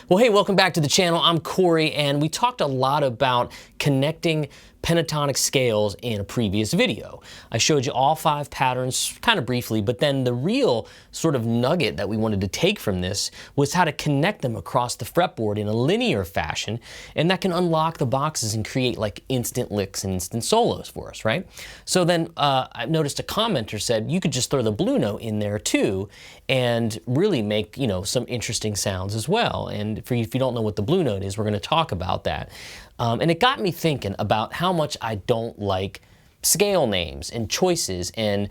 Well, hey, welcome back to the channel. I'm Corey, and we talked a lot about connecting pentatonic scales in a previous video. I showed you all 5 patterns kind of briefly, but then the real sort of nugget that we wanted to take from this was how to connect them across the fretboard in a linear fashion, and that can unlock the boxes and create like instant licks and instant solos for us, right? So then I noticed a commenter said you could just throw the blue note in there too and really make, you know, some interesting sounds as well. And if you don't know what the blue note is, we're going to talk about that. And it got me thinking about how much I don't like scale names and choices and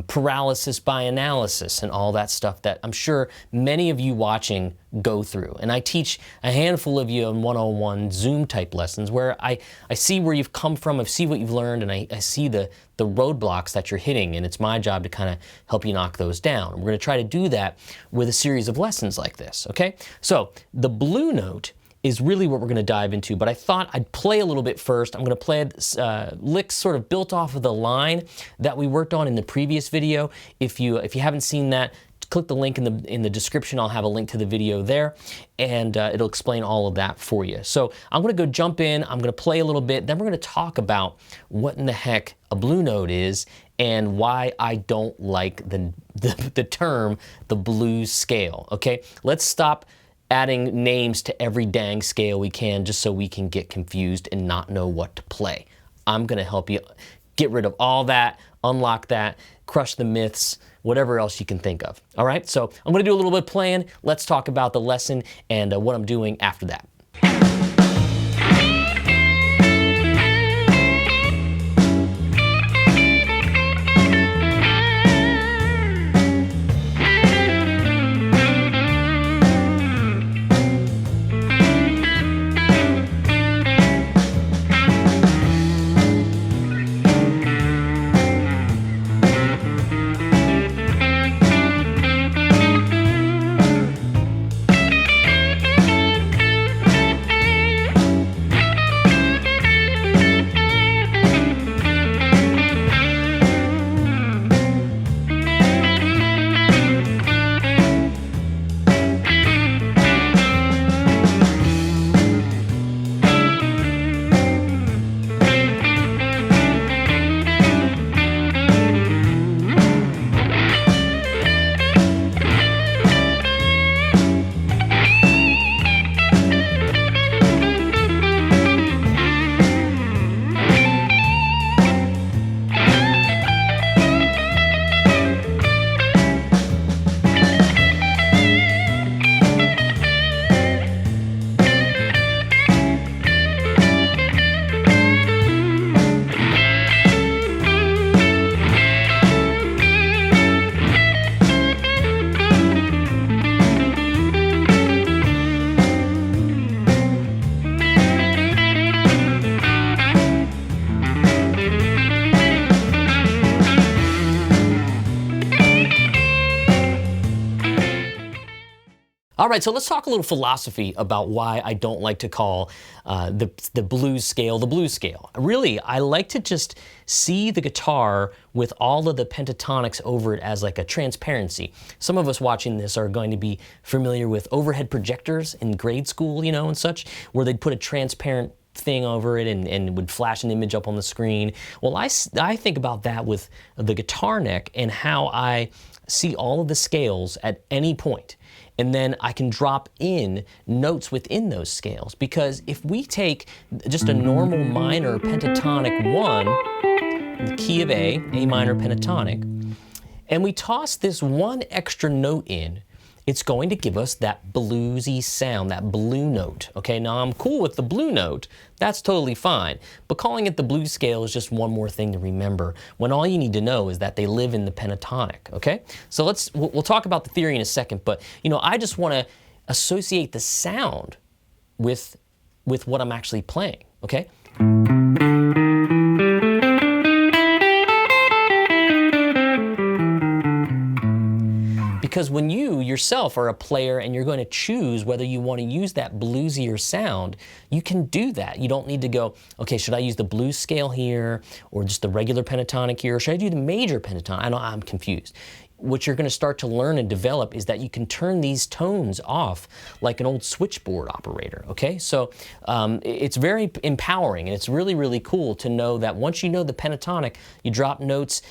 paralysis by analysis and all that stuff that I'm sure many of you watching go through. And I teach a handful of you in 101 Zoom type lessons where I see where you've come from, I see what you've learned, and I see the roadblocks that you're hitting, and it's my job to kind of help you knock those down. We're going to try to do that with a series of lessons like this, okay? So the blue note is really what we're going to dive into, but I thought I'd play a little bit first. I'm going to play licks sort of built off of the line that we worked on in the previous video. If you haven't seen that, click the link in the description. I'll have a link to the video there, and it'll explain all of that for you. So I'm going to go jump in. I'm going to play a little bit. Then we're going to talk about what in the heck a blue note is and why I don't like the term the blues scale. Okay, let's stop adding names to every dang scale we can just so we can get confused and not know what to play. I'm going to help you get rid of all that, unlock that, crush the myths, whatever else you can think of. All right, so I'm going to do a little bit of playing. Let's talk about the lesson and what I'm doing after that. All right, so let's talk a little philosophy about why I don't like to call the blues scale the blues scale. Really, I like to just see the guitar with all of the pentatonics over it as like a transparency. Some of us watching this are going to be familiar with overhead projectors in grade school, you know, and such, where they'd put a transparent thing over it and it would flash an image up on the screen. Well, I think about that with the guitar neck and how I see all of the scales at any point. And then I can drop in notes within those scales. Because if we take just a normal minor pentatonic 1, in the key of A minor pentatonic, and we toss this one extra note in, it's going to give us that bluesy sound, that blue note. Okay, now I'm cool with the blue note, that's totally fine. But calling it the blues scale is just one more thing to remember, when all you need to know is that they live in the pentatonic, okay? So we'll talk about the theory in a second, but you know, I just want to associate the sound with what I'm actually playing, okay? Because when you yourself are a player and you're going to choose whether you want to use that bluesier sound, you can do that. You don't need to go, okay, should I use the blues scale here or just the regular pentatonic here, or should I do the major pentatonic? I'm confused. what you're going to start to learn and develop is that you can turn these tones off like an old switchboard operator, okay? So it's very empowering, and it's really, really cool to know that once you know the pentatonic, you drop notes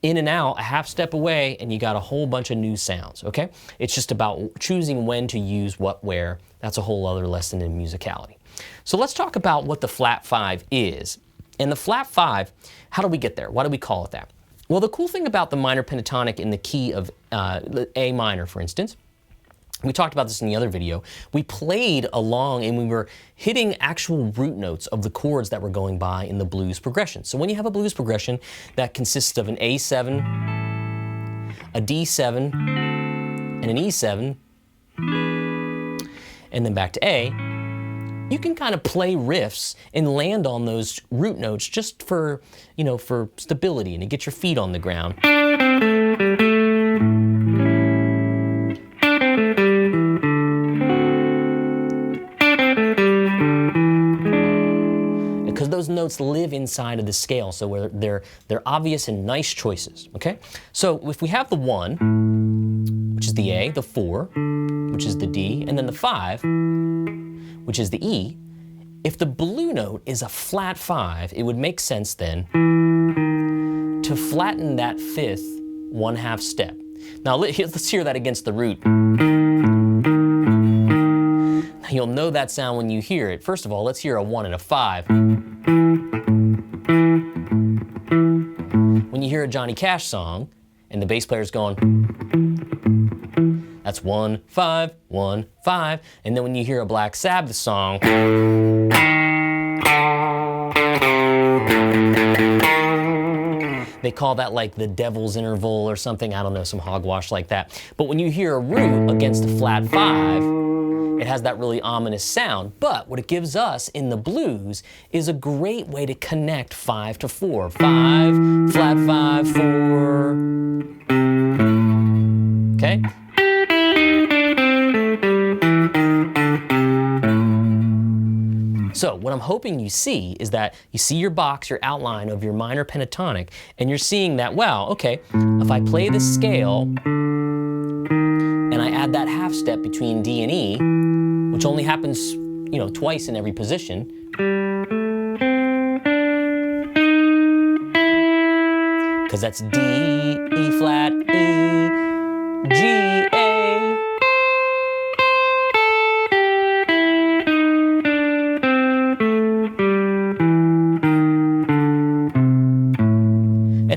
in and out, a half step away, and you got a whole bunch of new sounds, okay? It's just about choosing when to use what where. That's a whole other lesson in musicality. So let's talk about what the flat 5 is. And the flat 5, how do we get there? Why do we call it that? Well, the cool thing about the minor pentatonic in the key of A minor, for instance, we talked about this in the other video, we played along and we were hitting actual root notes of the chords that were going by in the blues progression. So when you have a blues progression that consists of an A7, a D7, and an E7, and then back to A, you can kind of play riffs and land on those root notes just for, you know, for stability and to get your feet on the ground. Because those notes live inside of the scale, so they're obvious and nice choices, okay? So if we have the 1, which is the A, the 4, which is the D, and then the 5, which is the E, if the blue note is a flat 5, it would make sense then to flatten that 5th 1/2 step. Now let's hear that against the root. Now, you'll know that sound when you hear it. First of all, let's hear a 1 and a 5. When you hear a Johnny Cash song and the bass player's going, that's 1, 5, 1, 5. And then when you hear a Black Sabbath song, they call that like the devil's interval or something. I don't know, some hogwash like that. But when you hear a root against a flat 5, it has that really ominous sound. But what it gives us in the blues is a great way to connect 5 to 4. 5, flat 5, 4. Okay? So what I'm hoping you see is that you see your box, your outline of your minor pentatonic, and you're seeing that, wow, okay, if I play this scale and I add that half step between D and E, which only happens, you know, twice in every position, because that's D, E flat, E, G, A.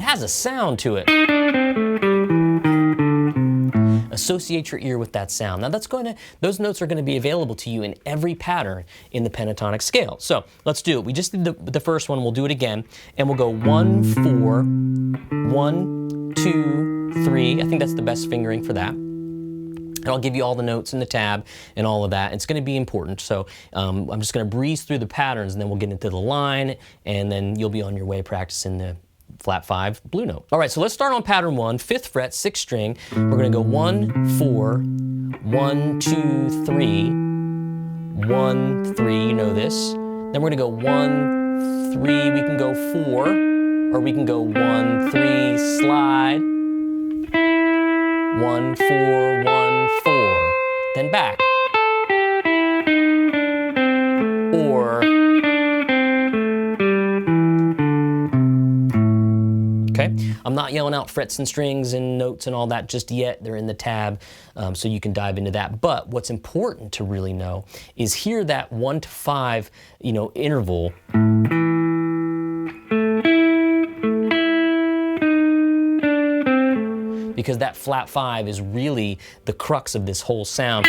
Has a sound to it. Associate your ear with that sound. Now those notes are going to be available to you in every pattern in the pentatonic scale. So let's do it. We just did the first one. We'll do it again, and we'll go 1, 4, 1, 2, 3. I think that's the best fingering for that. And I'll give you all the notes in the tab and all of that. It's going to be important. So I'm just going to breeze through the patterns, and then we'll get into the line, and then you'll be on your way practicing the flat 5 blue note. All right, so let's start on pattern 1, 5th fret, 6th string. We're gonna go 1, 4, 1, 2, 3, 1, 3, you know this. Then we're gonna go 1, 3, we can go 4, or we can go 1, 3, slide, 1, 4, 1, 4, then back. Or, okay? I'm not yelling out frets and strings and notes and all that just yet. They're in the tab, so you can dive into that. But what's important to really know is hear that 1 to 5, you know, interval. Because that flat 5 is really the crux of this whole sound.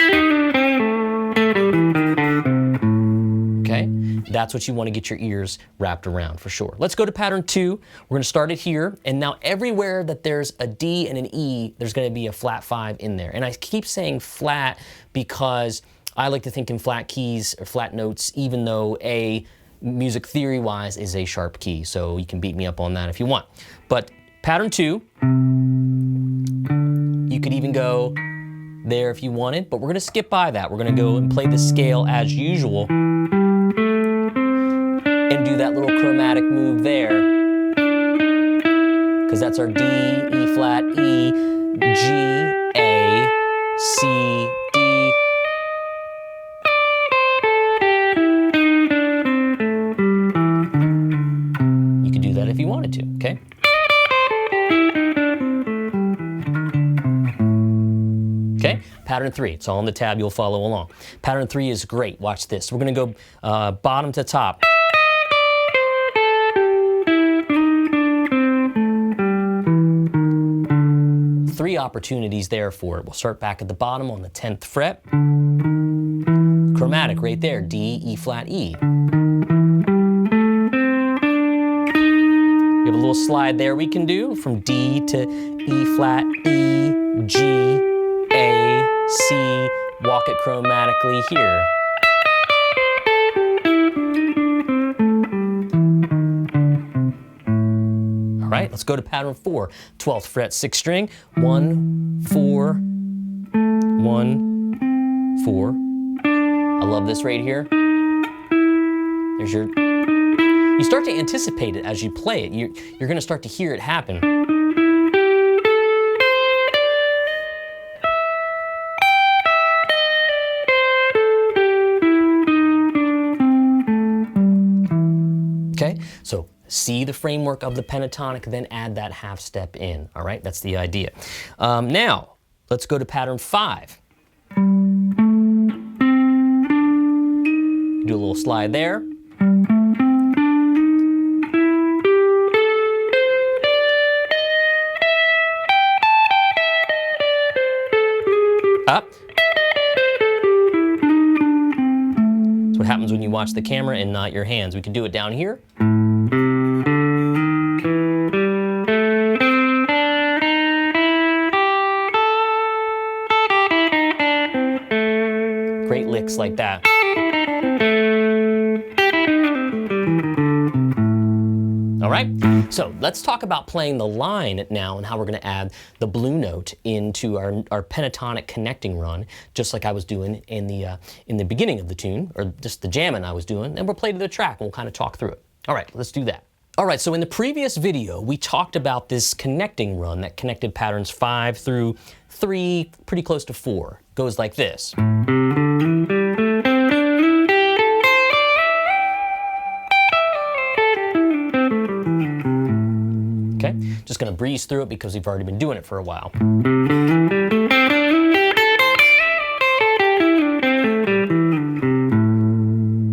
Okay? That's what you want to get your ears wrapped around for sure. Let's go to pattern 2. We're going to start it here, and now everywhere that there's a D and an E, there's going to be a flat 5 in there. And I keep saying flat because I like to think in flat keys or flat notes, even though A, music theory-wise, is a sharp key. So you can beat me up on that if you want. But pattern 2, you could even go there if you wanted, but we're going to skip by that. We're going to go and play the scale as usual and do that little chromatic move there, because that's our D, E flat, E, G, A, C, D. You could do that if you wanted to, okay? Okay, pattern 3, it's all on the tab, you'll follow along. Pattern 3 is great, watch this. We're gonna go bottom to top. Three opportunities there for it. We'll start back at the bottom on the 10th fret. Chromatic right there, D, E flat, E. We have a little slide there we can do from D to E flat, E, G, A, C, walk it chromatically here. All right, let's go to pattern 4. 12th fret, 6th string, 1, 4, 1, 4. I love this right here. There's your, you start to anticipate it as you play it. You're gonna start to hear it happen. Okay, so see the framework of the pentatonic, then add that half step in, all right? That's the idea. Now, let's go to pattern 5. Do a little slide there. Up. That's what happens when you watch the camera and not your hands. We can do it down here. Great licks like that. All right, so let's talk about playing the line now and how we're going to add the blue note into our pentatonic connecting run, just like I was doing in the beginning of the tune, or just the jamming I was doing, and we'll play to the track and we'll kind of talk through it. All right, let's do that. All right, so in the previous video, we talked about this connecting run that connected patterns 5 through 3, pretty close to 4. Goes like this. Okay, just gonna breeze through it because we've already been doing it for a while.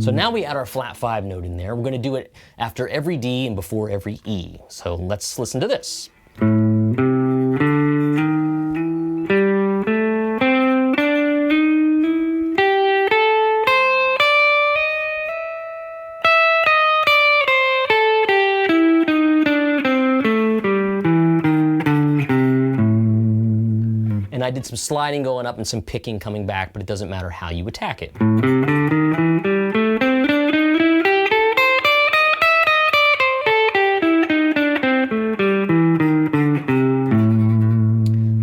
So now we add our flat 5 note in there. We're gonna do it after every D and before every E. So let's listen to this. And I did some sliding going up and some picking coming back, but it doesn't matter how you attack it.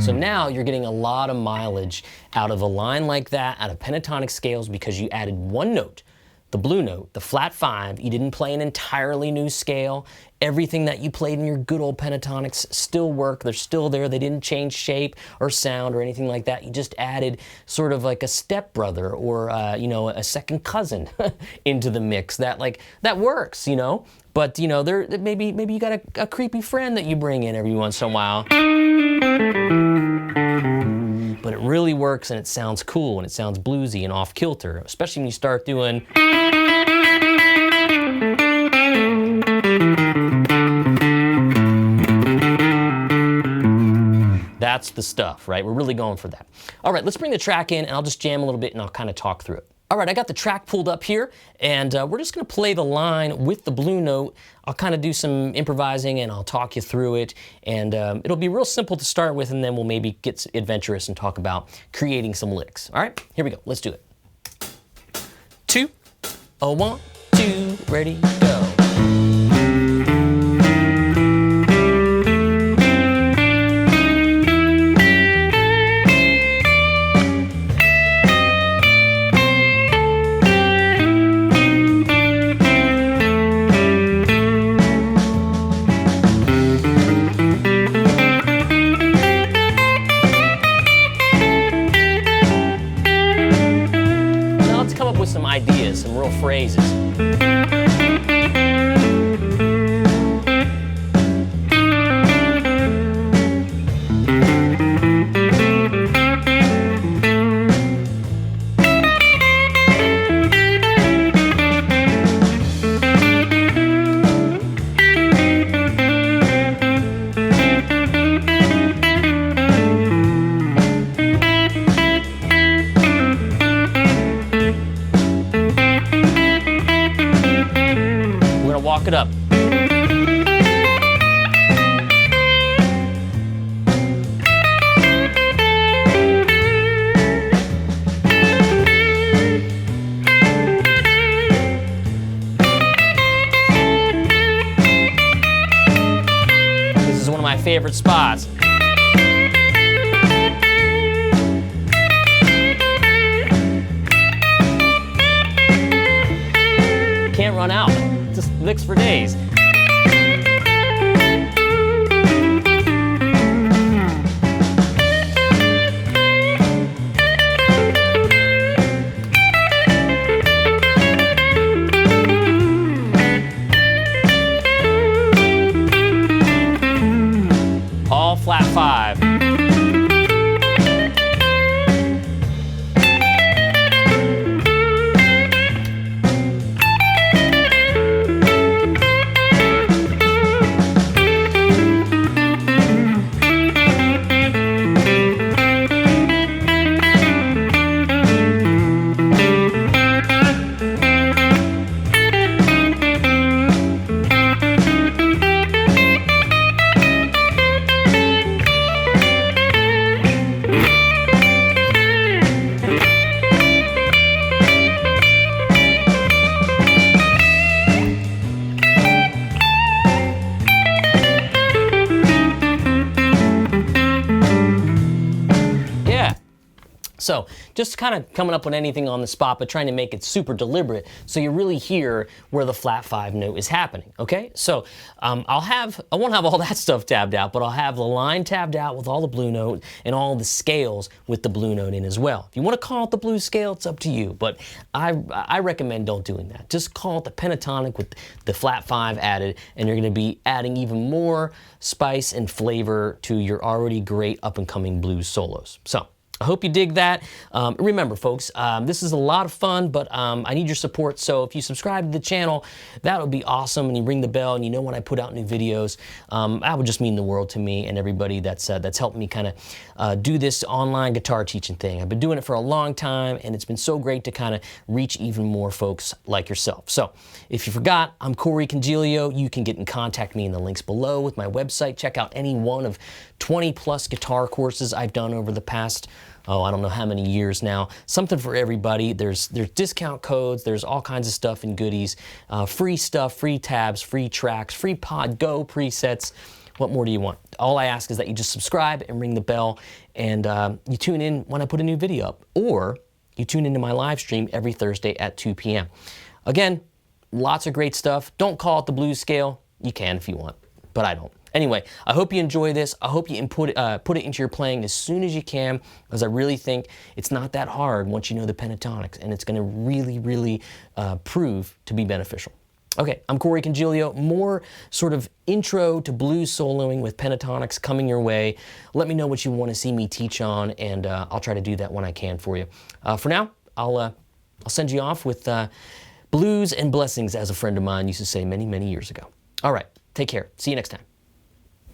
So now you're getting a lot of mileage out of a line like that, out of pentatonic scales, because you added one note, the blue note, the flat 5. You didn't play an entirely new scale. Everything that you played in your good old pentatonics still work. They're still there. They didn't change shape or sound or anything like that. You just added sort of like a stepbrother or you know, a second cousin into the mix. That works, you know. But you know, maybe you got a creepy friend that you bring in every once in a while. But it really works and it sounds cool and it sounds bluesy and off kilter, especially when you start doing. That's the stuff, right? We're really going for that. All right, let's bring the track in and I'll just jam a little bit and I'll kind of talk through it. All right, I got the track pulled up here and we're just gonna play the line with the blue note. I'll kind of do some improvising and I'll talk you through it. And it'll be real simple to start with and then we'll maybe get adventurous and talk about creating some licks. All right, here we go, let's do it. 2, 1, 2, ready, go. some ideas, some real phrases. Walk it up. This is one of my favorite spots. Can't run out. Just licks for days. All flat 5. So just kind of coming up with anything on the spot, but trying to make it super deliberate so you really hear where the flat 5 note is happening, okay? So I won't have all that stuff tabbed out, but I'll have the line tabbed out with all the blue note and all the scales with the blue note in as well. If you want to call it the blues scale, it's up to you, but I recommend don't doing that. Just call it the pentatonic with the flat 5 added, and you're going to be adding even more spice and flavor to your already great up-and-coming blues solos. So I hope you dig that. Remember, folks, this is a lot of fun, but I need your support. So if you subscribe to the channel, that would be awesome, and you ring the bell, and you know when I put out new videos. That would just mean the world to me and everybody that's helped me kind of do this online guitar teaching thing. I've been doing it for a long time, and it's been so great to kind of reach even more folks like yourself. So if you forgot, I'm Corey Congilio. You can get in contact with me in the links below with my website. Check out any one of 20+ guitar courses I've done over the past, I don't know how many years now. Something for everybody. There's discount codes, there's all kinds of stuff and goodies, free stuff, free tabs, free tracks, free Pod Go presets. What more do you want? All I ask is that you just subscribe and ring the bell, and you tune in when I put a new video up, or you tune into my live stream every Thursday at 2 p.m. Again, lots of great stuff. Don't call it the blues scale. You can if you want, but I don't. Anyway, I hope you enjoy this. I hope you put it into your playing as soon as you can, because I really think it's not that hard once you know the pentatonics, and it's going to really, really prove to be beneficial. Okay, I'm Corey Congilio. More sort of intro to blues soloing with pentatonics coming your way. Let me know what you want to see me teach on, and I'll try to do that when I can for you. For now, I'll send you off with blues and blessings, as a friend of mine used to say many, many years ago. All right, take care. See you next time.